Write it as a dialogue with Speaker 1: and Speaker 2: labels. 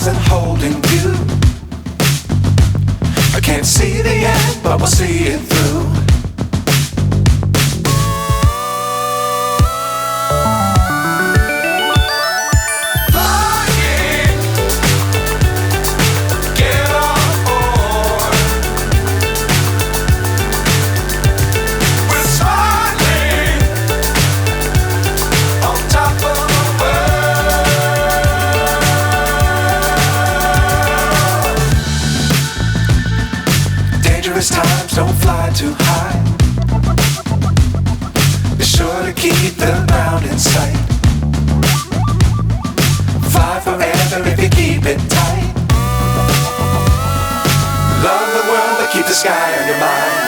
Speaker 1: stars and holding you. I can't see the end, but we'll see it through. Times don't fly too high. Be sure to keep the ground in sight. Fly forever if you keep it tight. Love the world but keep the sky on your mind.